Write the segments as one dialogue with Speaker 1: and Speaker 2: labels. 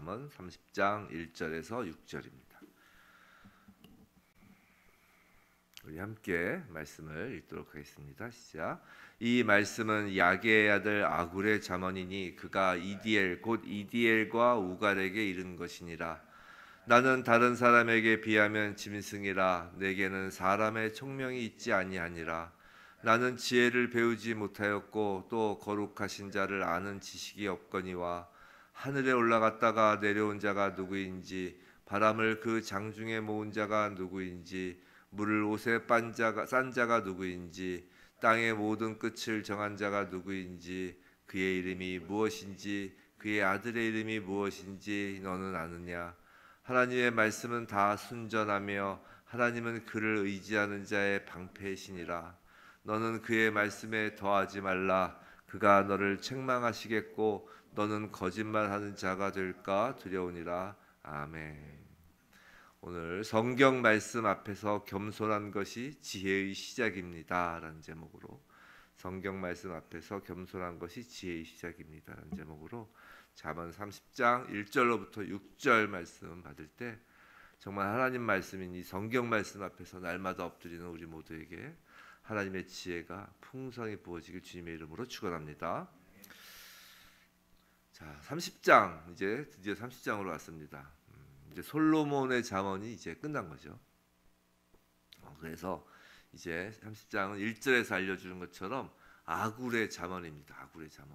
Speaker 1: 잠언 30장 1절에서 6절입니다. 우리 함께 말씀을 읽도록 하겠습니다. 시작. 이 말씀은 야게의 아들 아굴의 잠언이니 그가 이디엘 곧 이디엘과 우갈에게 이른 것이니라. 나는 다른 사람에게 비하면 짐승이라. 내게는 사람의 총명이 있지 아니하니라. 나는 지혜를 배우지 못하였고 또 거룩하신 자를 아는 지식이 없거니와 하늘에 올라갔다가 내려온 자가 누구인지 바람을 그 장중에 모은 자가 누구인지 물을 옷에 싼 자가 누구인지 땅의 모든 끝을 정한 자가 누구인지 그의 이름이 무엇인지 그의 아들의 이름이 무엇인지 너는 아느냐? 하나님의 말씀은 다 순전하며 하나님은 그를 의지하는 자의 방패이시니라. 너는 그의 말씀에 더하지 말라. 그가 너를 책망하시겠고 너는 거짓말하는 자가 될까 두려우니라. 아멘. 오늘 성경 말씀 앞에서 겸손한 것이 지혜의 시작입니다 라는 제목으로, 성경 말씀 앞에서 겸손한 것이 지혜의 시작입니다 라는 제목으로 잠언 30장 1절로부터 6절 말씀 받을 때 정말 하나님 말씀인 이 성경 말씀 앞에서 날마다 엎드리는 우리 모두에게 하나님의 지혜가 풍성히 부어지길 주님의 이름으로 축원합니다. 자, 30장 이제 드디어 30장으로 왔습니다. 이제 솔로몬의 잠언이 이제 끝난 거죠. 그래서 이제 30장은 1절에서 알려주는 것처럼 아굴의 잠언입니다. 아굴의 잠언.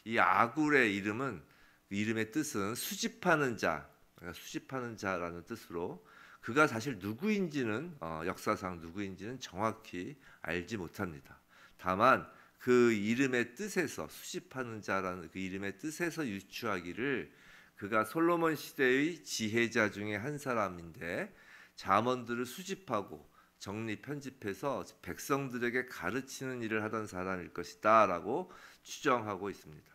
Speaker 1: 이 아굴의 이름은, 이름의 뜻은 수집하는 자, 그러니까 수집하는 자라는 뜻으로 그가 사실 누구인지는 역사상 누구인지는 정확히 알지 못합니다. 다만 그 이름의 뜻에서, 수집하는 자라는 그 이름의 뜻에서 유추하기를 그가 솔로몬 시대의 지혜자 중에 한 사람인데 잠언들을 수집하고 정리 편집해서 백성들에게 가르치는 일을 하던 사람일 것이다 라고 추정하고 있습니다.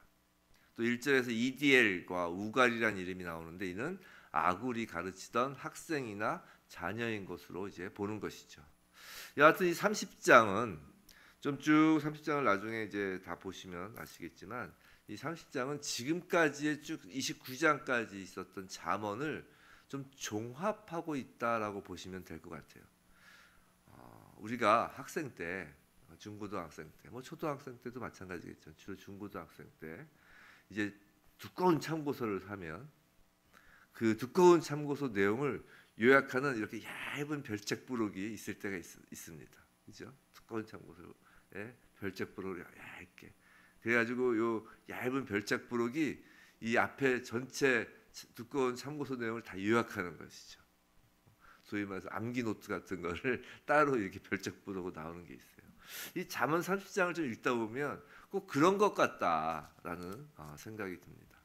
Speaker 1: 또 1절에서 이디엘과 우갈이라는 이름이 나오는데 이는 아굴이 가르치던 학생이나 자녀인 것으로 이제 보는 것이죠. 여하튼 이 30장은 좀 쭉 30장을 나중에 이제 다 보시면 아시겠지만 이 30장은 지금까지의 쭉 29장까지 있었던 잠언을 좀 종합하고 있다라고 보시면 될 것 같아요. 우리가 학생 때, 중고등학생 때, 뭐 초등학생 때도 마찬가지겠죠. 주로 중고등학생 때 이제 두꺼운 참고서를 사면 그 두꺼운 참고서 내용을 요약하는 이렇게 얇은 별책부록이 있을 때가 있습니다. 그죠? 두꺼운 참고서에 별책부록을 얇게. 그래가지고 요 얇은 별책부록이 이 앞에 전체 두꺼운 참고서 내용을 다 요약하는 것이죠. 소위 말해서 암기 노트 같은 거를 따로 이렇게 별책부록으로 나오는 게 있어요. 이 잠언 30장을 좀 읽다 보면 꼭 그런 것 같다라는 생각이 듭니다.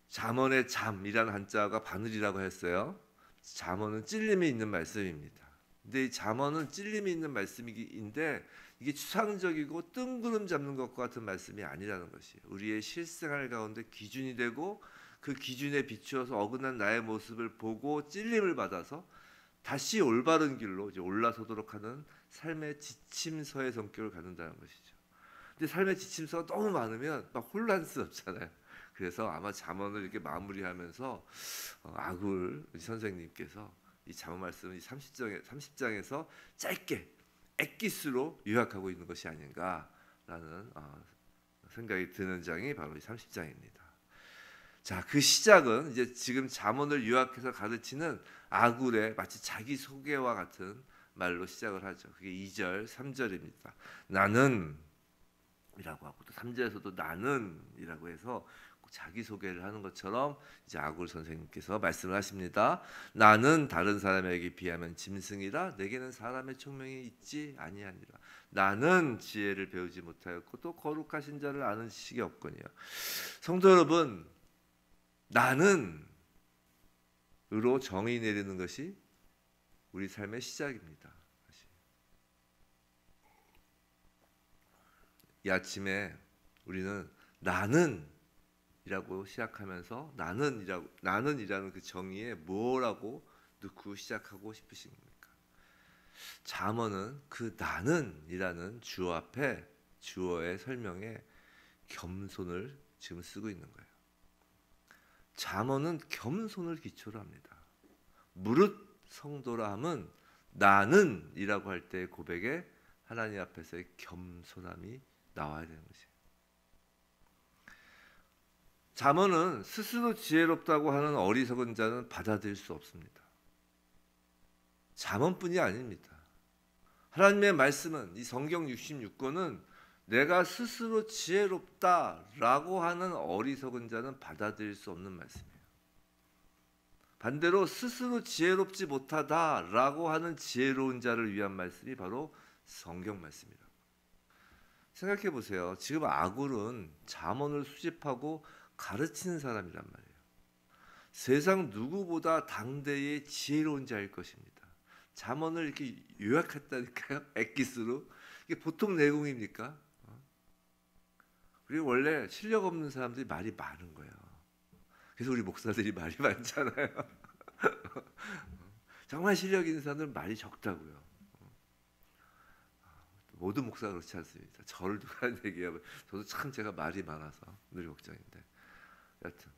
Speaker 1: 잠언의 잠이라는 한자가 바늘이라고 했어요. 잠언은 찔림이 있는 말씀입니다. 근데 이 잠언은 찔림이 있는 말씀인데 이게 추상적이고 뜬구름 잡는 것과 같은 말씀이 아니라는 것이에요. 우리의 실생활 가운데 기준이 되고 그 기준에 비추어서 어긋난 나의 모습을 보고 찔림을 받아서 다시 올바른 길로 이제 올라서도록 하는 삶의 지침서의 성격을 갖는다는 것이죠. 근데 삶의 지침서가 너무 많으면 막 혼란스럽잖아요. 그래서 아마 잠언을 이렇게 마무리하면서 아굴 선생님께서 이 잠언 말씀을 30장에서 짧게 엑기스로 요약하고 있는 것이 아닌가라는 생각이 드는 장이 바로 이 30장입니다. 자, 그 시작은 이제 지금 잠언을 요약해서 가르치는 아굴의 마치 자기 소개와 같은 말로 시작을 하죠. 그게 2절, 3절입니다. 나는 이라고 하고 또 3절에서도 나는 이라고 해서 자기 소개를 하는 것처럼 이제 아굴 선생님께서 말씀을 하십니다. 나는 다른 사람에게 비하면 짐승이라. 내게는 사람의 총명이 있지 아니하니라. 나는 지혜를 배우지 못하였고 또 거룩하신 자를 아는 지식이 없거니와. 성도 여러분, 나는으로 정의 내리는 것이 우리 삶의 시작입니다. 이 아침에 우리는 나는이라고 시작하면서 나는이라는 그 정의에 뭐라고 넣고 시작하고 싶으신 겁니까? 잠언은 그 나는이라는 주어 앞에 주어의 설명에 겸손을 지금 쓰고 있는 거예요. 잠언은 겸손을 기초로 합니다. 무릇 성도라 함은 나는이라고 할 때의 고백에 하나님 앞에서의 겸손함이 나와야 되는 것이에요. 잠언은 스스로 지혜롭다고 하는 어리석은 자는 받아들일 수 없습니다. 잠언뿐이 아닙니다. 하나님의 말씀은, 이 성경 66권은 내가 스스로 지혜롭다라고 하는 어리석은 자는 받아들일 수 없는 말씀이에요. 반대로 스스로 지혜롭지 못하다라고 하는 지혜로운 자를 위한 말씀이 바로 성경 말씀이라고. 생각해 보세요. 지금 아굴은 잠언을 수집하고 가르치는 사람이란 말이에요. 세상 누구보다 당대의 지혜로운 자일 것입니다. 잠언을 이렇게 요약했다니까요. 엑기스로. 이게 보통 내용입니까? 그리고 원래 실력 없는 사람들이 말이 많은 거예요. 그래서 우리 목사들이 말이 많잖아요. 정말 실력 있는 사람들은 말이 적다고요. 모든 목사가 그렇지 않습니다. 저를 누가 얘기하면 저도 참 제가 말이 많아서 늘 걱정인데, 여하튼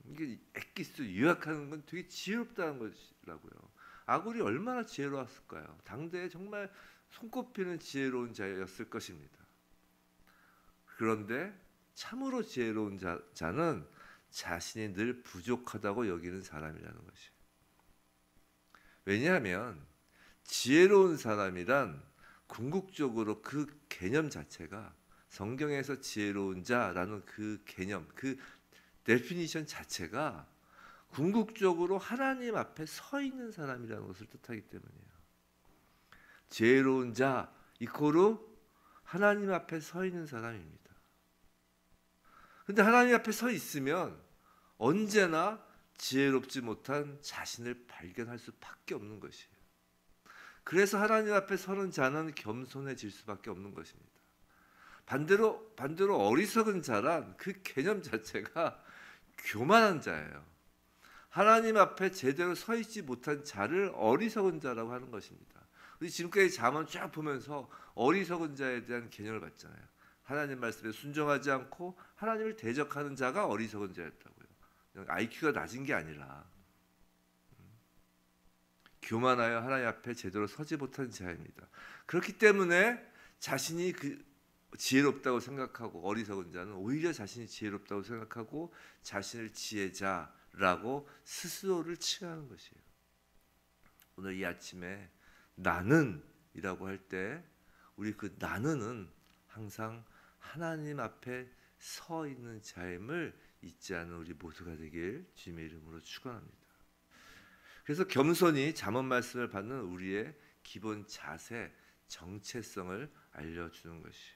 Speaker 1: 이게 엑기스 요약하는 건 되게 지혜롭다는 것이라고요. 아굴이 얼마나 지혜로웠을까요? 당대에 정말 손꼽히는 지혜로운 자였을 것입니다. 그런데 참으로 지혜로운 자는 자신이 늘 부족하다고 여기는 사람이라는 것이에요. 왜냐하면 지혜로운 사람이란 궁극적으로 그 개념 자체가 성경에서 지혜로운 자라는 그 개념, 그 데피니션 자체가 궁극적으로 하나님 앞에 서 있는 사람이라는 것을 뜻하기 때문이에요. 지혜로운 자 이코르 하나님 앞에 서 있는 사람입니다. 근데 하나님 앞에 서 있으면 언제나 지혜롭지 못한 자신을 발견할 수밖에 없는 것이에요. 그래서 하나님 앞에 서는 자는 겸손해질 수밖에 없는 것입니다. 반대로 어리석은 자란 그 개념 자체가 교만한 자예요. 하나님 앞에 제대로 서 있지 못한 자를 어리석은 자라고 하는 것입니다. 우리 지금까지 잠언 쫙 보면서 어리석은 자에 대한 개념을 봤잖아요. 하나님 말씀에 순종하지 않고 하나님을 대적하는 자가 어리석은 자였다고요. IQ가 낮은 게 아니라 교만하여 하나님 앞에 제대로 서지 못한 자입니다. 그렇기 때문에 자신이 지혜롭다고 생각하고, 어리석은 자는 오히려 자신이 지혜롭다고 생각하고 자신을 지혜자라고 스스로를 칭하는 것이에요. 오늘 이 아침에 나는이라고 할 때 우리 그 나는은 항상 하나님 앞에 서 있는 자임을 잊지 않은 우리 모두가 되길 주님의 이름으로 축원합니다. 그래서 겸손히 잠언 말씀을 받는 우리의 기본 자세, 정체성을 알려주는 것이에요.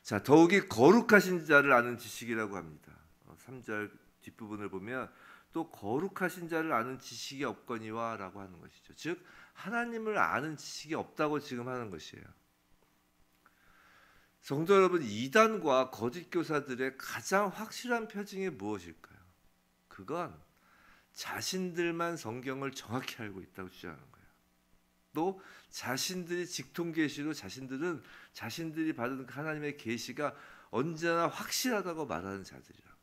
Speaker 1: 자, 더욱이 거룩하신 자를 아는 지식이라고 합니다. 3절 뒷부분을 보면 또 거룩하신 자를 아는 지식이 없거니와 라고 하는 것이죠. 즉 하나님을 아는 지식이 없다고 지금 하는 것이에요. 성도 여러분, 이단과 거짓 교사들의 가장 확실한 표징이 무엇일까요? 그건 자신들만 성경을 정확히 알고 있다고 주장하는 거예요. 또 자신들이 직통 계시로 자신들은 자신들이 받은 하나님의 계시가 언제나 확실하다고 말하는 자들이라고요.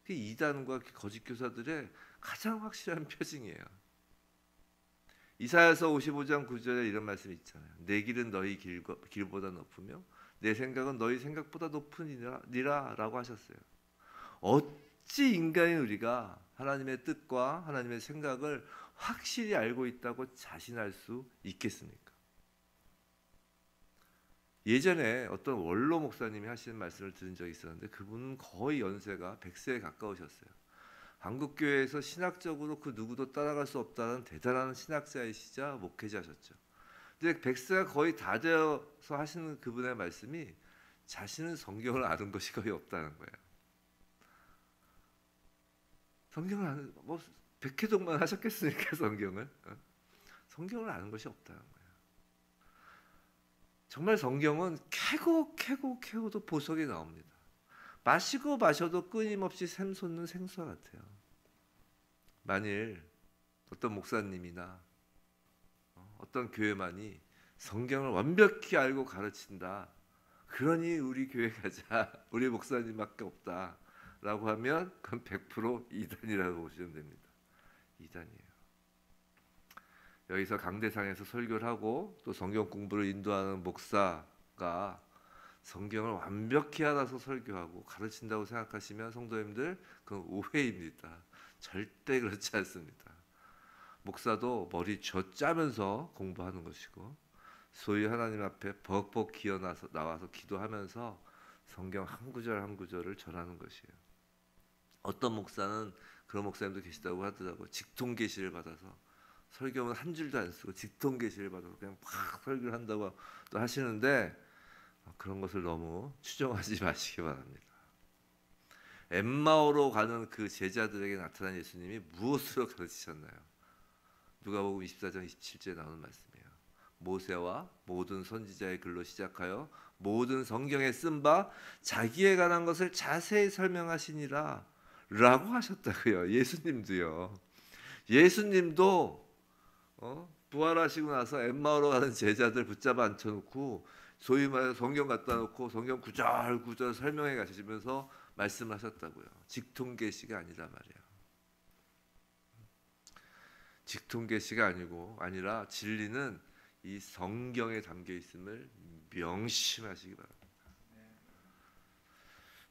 Speaker 1: 그게 이단과 거짓 교사들의 가장 확실한 표징이에요. 이사야서 55장 9절에 이런 말씀이 있잖아요. 내 길은 너희 길보다 높으며 내 생각은 너희 생각보다 높으니라 라고 하셨어요. 어찌 인간인 우리가 하나님의 뜻과 하나님의 생각을 확실히 알고 있다고 자신할 수 있겠습니까? 예전에 어떤 원로 목사님이 하시는 말씀을 들은 적이 있었는데 그분은 거의 연세가 100세에 가까우셨어요. 한국교회에서 신학적으로 그 누구도 따라갈 수 없다는 대단한 신학자이시자 목회자셨죠. 근데 100세가 거의 다 되어서 하시는 그분의 말씀이 자신은 성경을 아는 것이 거의 없다는 거예요. 성경을 아는, 100회독만 하셨겠습니까? 성경을 아는 것이 없다는 거예요. 정말 성경은 캐고도 보석이 나옵니다. 마시고 마셔도 끊임없이 샘솟는 생수 같아요. 만일 어떤 목사님이나 어떤 교회만이 성경을 완벽히 알고 가르친다, 그러니 우리 교회 가자, 우리 목사님밖에 없다 라고 하면 그건 100% 이단이라고 보시면 됩니다. 이단이에요. 여기서 강대상에서 설교를 하고 또 성경 공부를 인도하는 목사가 성경을 완벽히 알아서 설교하고 가르친다고 생각하시면 성도님들 그건 오해입니다. 절대 그렇지 않습니다. 목사도 머리 쥐어 짜면서 공부하는 것이고 소위 하나님 앞에 벅벅 기어 나와서 기도하면서 성경 한 구절 한 구절을 전하는 것이에요. 어떤 목사는 그런 목사님도 계시다고 하더라고요. 직통 계시를 받아서 설교는 한 줄도 안 쓰고 직통 계시를 받아서 그냥 팍 설교를 한다고 또 하시는데 그런 것을 너무 추정하지 마시기 바랍니다. 엠마오로 가는 그 제자들에게 나타난 예수님이 무엇으로 가르치셨나요? 누가복음 24장 27절에 나오는 말씀이에요. 모세와 모든 선지자의 글로 시작하여 모든 성경에 쓴 바 자기에 관한 것을 자세히 설명하시니라 라고 하셨다고요. 예수님도요. 예수님도 부활하시고 나서 엠마오로 가는 제자들 붙잡아 앉혀놓고 소위 말해 성경 갖다 놓고 성경 구절 구절 설명해 가시면서 말씀하셨다고요. 직통계시가 아니란 말이에요. 직통계시가 아니라 진리는 이 성경에 담겨 있음을 명심하시기 바랍니다.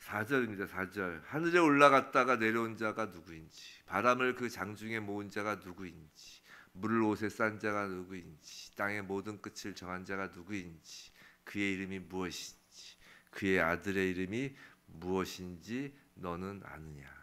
Speaker 1: 4절입니다. 4절. 하늘에 올라갔다가 내려온 자가 누구인지, 바람을 그 장중에 모은 자가 누구인지, 물을 옷에 싼 자가 누구인지, 땅의 모든 끝을 정한 자가 누구인지, 그의 이름이 무엇인지, 그의 아들의 이름이 무엇인지 너는 아느냐.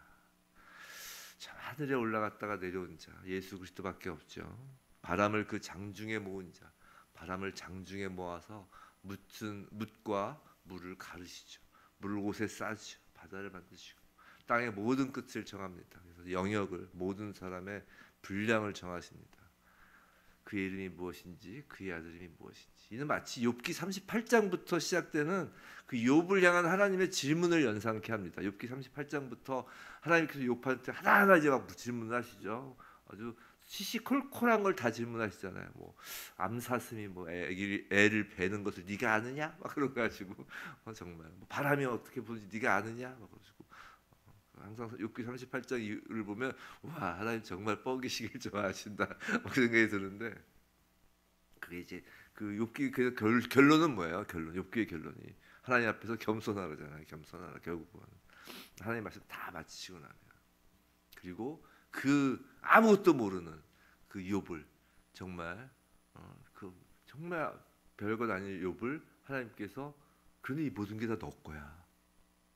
Speaker 1: 참, 하늘에 올라갔다가 내려온 자 예수 그리스도밖에 없죠. 바람을 그 장중에 모은 자, 바람을 장중에 모아서 뭇과 물을 가르시죠. 물을 옷에 싸죠. 바다를 만드시고 땅의 모든 끝을 정합니다. 그래서 영역을 모든 사람의 분량을 정하십니다. 그의 이름이 무엇인지 그의 아들 이름이 무엇인지. 이는 마치 욥기 38장부터 시작되는 그 욥을 향한 하나님의 질문을 연상케 합니다. 욥기 38장부터 하나님께서 욥한테 하나하나 이제 막 질문을 하시죠. 아주 시시콜콜한 걸 다 질문하시잖아요. 뭐 암사슴이 뭐 애를 베는 것을 네가 아느냐? 막 그런 거 가지고 정말 뭐 바람이 어떻게 부는지 네가 아느냐? 막 그러시고 항상 욥기 38장을 보면 와 하나님 정말 뻐기시길 좋아하신다 그 생각이 드는데 그게 이제 그 욥기 그 결론은 뭐예요? 욥기의 결론이 하나님 앞에서 겸손하잖아요. 겸손하라 결국은 하나님 말씀 다 마치시고 나면 그리고 그 아무것도 모르는 그 욥을 정말 그 정말 별것 아닌 욥을 하나님께서 그러니 이 모든 게 다 너 거야.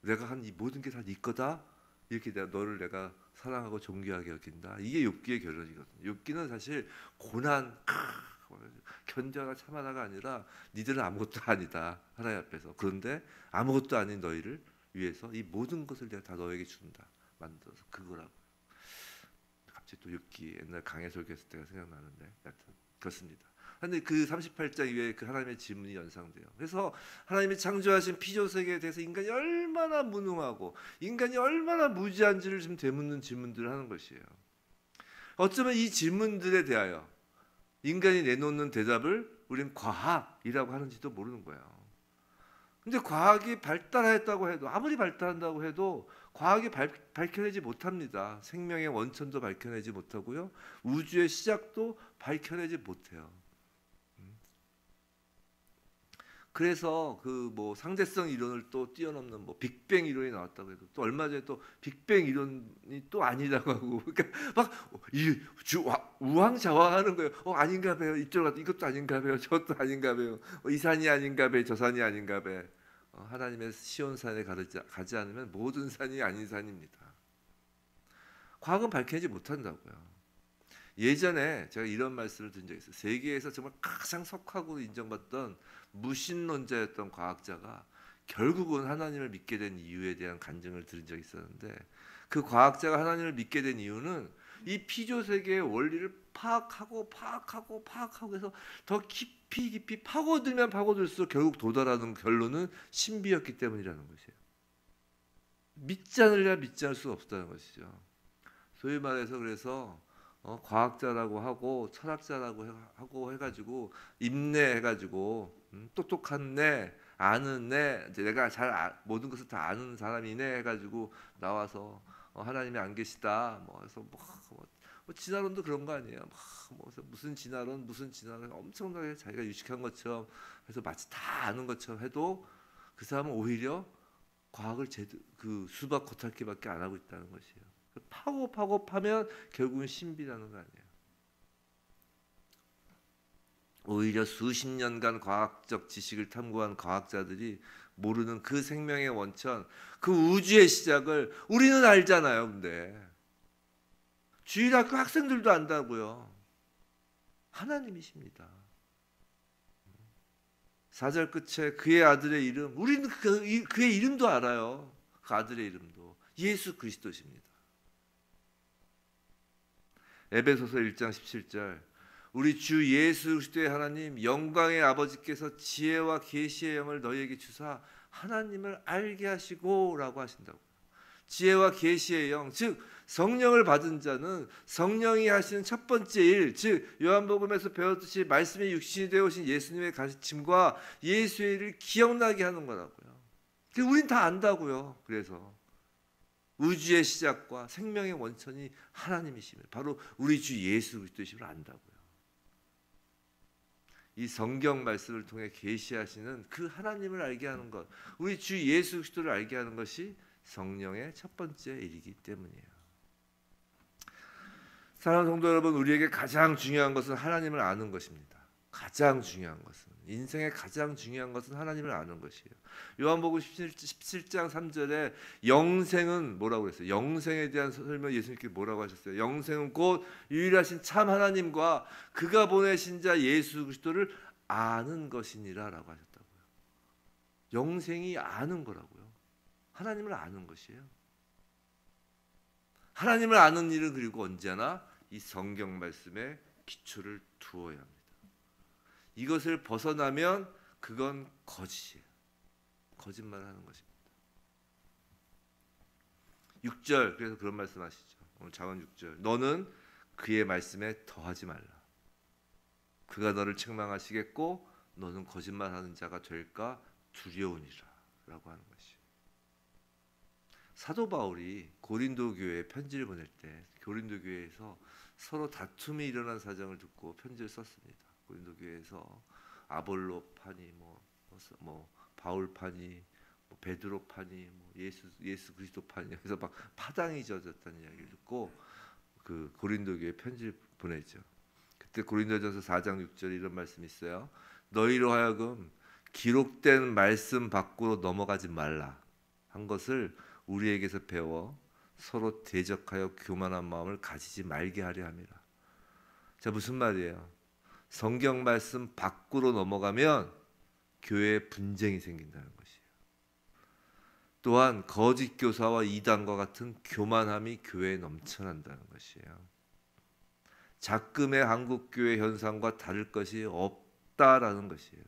Speaker 1: 내가 한 이 모든 게 다 네 거다. 이렇게 너를 내가 사랑하고 존귀하게 여긴다. 이게 욥기의 결론이거든요. 욥기는 사실 고난 견뎌라 참아라가 아니라 니들은 아무것도 아니다 하나님 앞에서. 그런데 아무것도 아닌 너희를 위해서 이 모든 것을 내가 다 너에게 준다. 만들어서 그거라고. 갑자기 또 욥기 옛날 강해 설교했을 때가 생각나는데 하여튼 그렇습니다. 그런데 그 38장 이후에 그 하나님의 질문이 연상돼요. 그래서 하나님이 창조하신 피조 세계에 대해서 인간이 얼마나 무능하고 인간이 얼마나 무지한지를 좀 되묻는 질문들을 하는 것이에요. 어쩌면 이 질문들에 대하여 인간이 내놓는 대답을 우리는 과학이라고 하는지도 모르는 거예요. 근데 과학이 발달했다고 해도 아무리 발달한다고 해도 과학이 밝혀내지 못합니다. 생명의 원천도 밝혀내지 못하고요. 우주의 시작도 밝혀내지 못해요. 그래서 그 뭐 상대성 이론을 또 뛰어넘는 뭐 빅뱅 이론이 나왔다고 해도 또 얼마 전에 또 빅뱅 이론이 또 아니라고 하고 그러니까 막 우왕좌왕하는 거예요. 아닌가 봐요. 이쪽 갔다 이것도 아닌가 봐요. 저것도 아닌가 봐요. 이 산이 아닌가 봐요. 저 산이 아닌가 봐요. 하나님의 시온산에 가지 않으면 모든 산이 아닌 산입니다. 과학은 밝혀내지 못한다고요. 예전에 제가 이런 말씀을 드린 적이 있어요. 세계에서 정말 가장 석학으로 인정받던 무신론자였던 과학자가 결국은 하나님을 믿게 된 이유에 대한 간증을 들은 적이 있었는데 그 과학자가 하나님을 믿게 된 이유는 이 피조 세계의 원리를 파악하고 해서 더 깊이 파고들면 파고들수록 결국 도달하는 결론은 신비였기 때문이라는 것이에요. 믿지 않으려 믿지 않을 수가 없다는 것이죠. 소위 말해서 그래서 과학자라고 하고 철학자라고 하고 해가지고 인내해가지고 똑똑한 내 아는 내가 모든 것을 다 아는 사람이네 해가지고 나와서 하나님이 안 계시다 뭐 해서 뭐 진화론도 그런 거 아니에요. 무슨 진화론 엄청나게 자기가 유식한 것처럼 해서 마치 다 아는 것처럼 해도 그 사람은 오히려 과학을 그 수박 겉핥기밖에 안 하고 있다는 것이에요. 파면 결국은 신비라는 거 아니에요. 오히려 수십 년간 과학적 지식을 탐구한 과학자들이 모르는 그 생명의 원천, 그 우주의 시작을 우리는 알잖아요. 근데 주일학교 학생들도 안다고요. 하나님이십니다. 4절 끝에 그의 아들의 이름, 우리는 그의 이름도 알아요. 그 아들의 이름도 예수 그리스도십니다. 에베소서 1장 17절 우리 주 예수 그리스도의 하나님 영광의 아버지께서 지혜와 계시의 영을 너희에게 주사 하나님을 알게 하시고라고 하신다고. 지혜와 계시의 영, 즉 성령을 받은 자는 성령이 하시는 첫 번째 일, 즉 요한복음에서 배웠듯이 말씀이 육신이 되어 오신 예수님의 가르침과 예수의 일을 기억나게 하는 거라고요. 우린 다 안다고요. 그래서 우주의 시작과 생명의 원천이 하나님이심을 바로 우리 주 예수 그리스도이심을 안다고요. 이 성경 말씀을 통해 계시하시는 그 하나님을 알게 하는 것, 우리 주 예수 그리스도를 알게 하는 것이 성령의 첫 번째 일이기 때문이에요. 사랑하는 성도 여러분, 우리에게 가장 중요한 것은 하나님을 아는 것입니다. 가장 중요한 것은, 인생의 가장 중요한 것은 하나님을 아는 것이에요. 요한복음 17장 3절에 영생은 뭐라고 그랬어요? 영생에 대한 설명 예수님께서 뭐라고 하셨어요? 영생은 곧 유일하신 참 하나님과 그가 보내신 자 예수 그리스도를 아는 것이니라 라고 하셨다고요. 영생이 아는 거라고요. 하나님을 아는 것이에요. 하나님을 아는 일은 그리고 언제나 이 성경 말씀에 기초를 두어야 합니다. 이것을 벗어나면 그건 거짓이에요. 거짓말을 하는 것입니다. 6절 그래서 그런 말씀하시죠. 오늘 잠언 6절 너는 그의 말씀에 더하지 말라. 그가 너를 책망하시겠고 너는 거짓말하는 자가 될까 두려우니라 라고 하는 것이에요. 사도 바울이 고린도 교회에 편지를 보낼 때 고린도 교회에서 서로 다툼이 일어난 사정을 듣고 편지를 썼습니다. 고린도 교회에서 아볼로파니 뭐 바울파니 뭐 베드로파니 뭐 예수 그리스도파니 그래서 막 파당이 젖었다는 이야기를 듣고 그 고린도 교회에 편지를 보냈죠. 그때 고린도전서 4장 6절에 이런 말씀이 있어요. 너희로 하여금 기록된 말씀 밖으로 넘어가지 말라 한 것을 우리에게서 배워 서로 대적하여 교만한 마음을 가지지 말게 하려 함이라. 자, 무슨 말이에요? 성경 말씀 밖으로 넘어가면 교회에 분쟁이 생긴다는 것이에요. 또한 거짓 교사와 이단과 같은 교만함이 교회에 넘쳐난다는 것이에요. 작금의 한국 교회 현상과 다를 것이 없다라는 것이에요.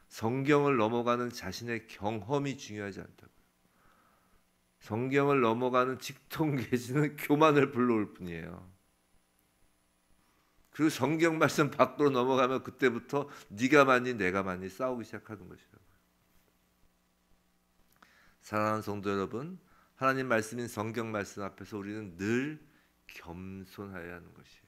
Speaker 1: 성경을 넘어가는 자신의 경험이 중요하지 않다고요. 성경을 넘어가는 직통계시는 교만을 불러올 뿐이에요. 그리고 성경 말씀 밖으로 넘어가면 그때부터 네가 맞니 내가 맞니 싸우기 시작하는 것이라고요. 사랑하는 성도 여러분, 하나님 말씀인 성경 말씀 앞에서 우리는 늘 겸손해야 하는 것이에요.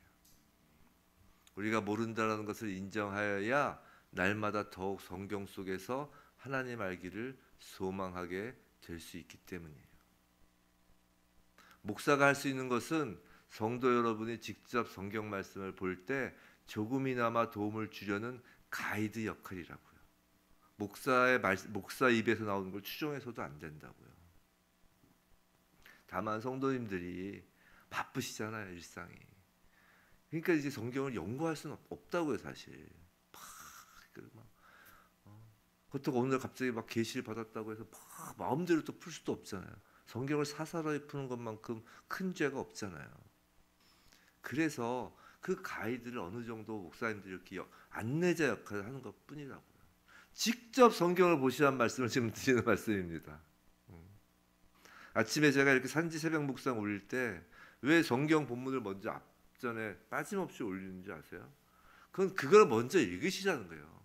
Speaker 1: 우리가 모른다는 것을 인정하여야 날마다 더욱 성경 속에서 하나님 알기를 소망하게 될 수 있기 때문이에요. 목사가 할 수 있는 것은 성도 여러분이 직접 성경 말씀을 볼 때 조금이나마 도움을 주려는 가이드 역할이라고요. 목사 입에서 나오는 걸 추종해서도 안 된다고요. 다만 성도님들이 바쁘시잖아요, 일상이. 그러니까 이제 성경을 연구할 수는 없다고요, 사실. 그렇다고 오늘 갑자기 막 계시를 받았다고 해서 막 마음대로 또 풀 수도 없잖아요. 성경을 사사로이 푸는 것만큼 큰 죄가 없잖아요. 그래서 그 가이드를 어느 정도 목사님들이 이렇게 안내자 역할을 하는 것뿐이라고요. 직접 성경을 보시라는 말씀을 지금 드리는 말씀입니다. 아침에 제가 이렇게 산지 새벽 묵상 올릴 때 왜 성경 본문을 먼저 앞전에 빠짐없이 올리는지 아세요? 그걸 먼저 읽으시라는 거예요.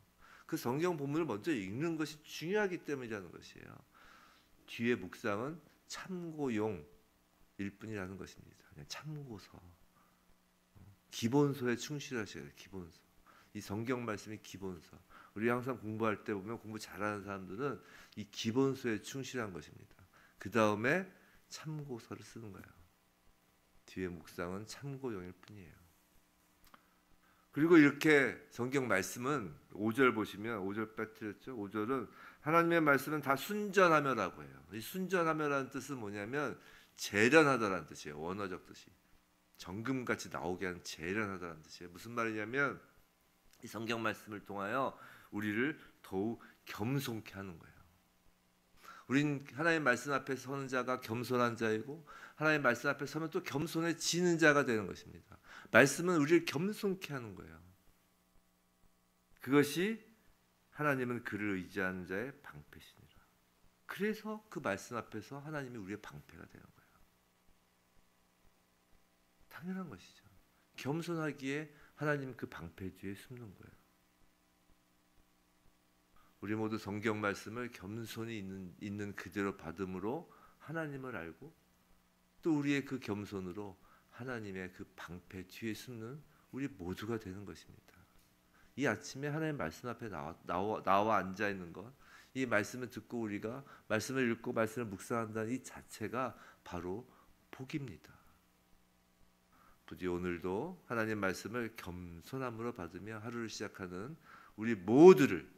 Speaker 1: 그 성경 본문을 먼저 읽는 것이 중요하기 때문이라는 것이에요. 뒤에 묵상은 참고용일 뿐이라는 것입니다. 그냥 참고서, 기본서에 충실하셔야 돼요. 기본서. 이 성경 말씀이 기본서. 우리 항상 공부할 때 보면 공부 잘하는 사람들은 이 기본서에 충실한 것입니다. 그 다음에 참고서를 쓰는 거예요. 뒤에 묵상은 참고용일 뿐이에요. 그리고 이렇게 성경 말씀은 5절 보시면 5절 빠뜨렸죠. 5절은 하나님의 말씀은 다 순전하며라고 해요. 이 순전하며라는 뜻은 뭐냐면 재련하다라는 뜻이에요. 원어적 뜻이 정금같이 나오게 하는 재련하다라는 뜻이에요. 무슨 말이냐면 이 성경 말씀을 통하여 우리를 더욱 겸손케 하는 거예요. 우린 하나님의 말씀 앞에 서는 자가 겸손한 자이고 하나님의 말씀 앞에 서면 또 겸손해지는 자가 되는 것입니다. 말씀은 우리를 겸손케 하는 거예요. 그것이 하나님은 그를 의지하는 자의 방패시니라. 그래서 그 말씀 앞에서 하나님이 우리의 방패가 되는 거예요. 당연한 것이죠. 겸손하기에 하나님 그 방패 뒤에 숨는 거예요. 우리 모두 성경 말씀을 겸손히 있는 그대로 받음으로 하나님을 알고 또 우리의 그 겸손으로 하나님의 그 방패 뒤에 숨는 우리 모두가 되는 것입니다. 이 아침에 하나님 말씀 앞에 나와 앉아 있는 것, 이 말씀을 듣고 우리가 말씀을 읽고 말씀을 묵상한다는 이 자체가 바로 복입니다. 부디 오늘도 하나님 말씀을 겸손함으로 받으며 하루를 시작하는 우리 모두를,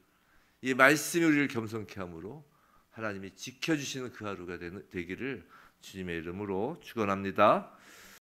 Speaker 1: 이 말씀이 우리를 겸손케 함으로 하나님이 지켜주시는 그 하루가 되기를 주님의 이름으로 축원합니다.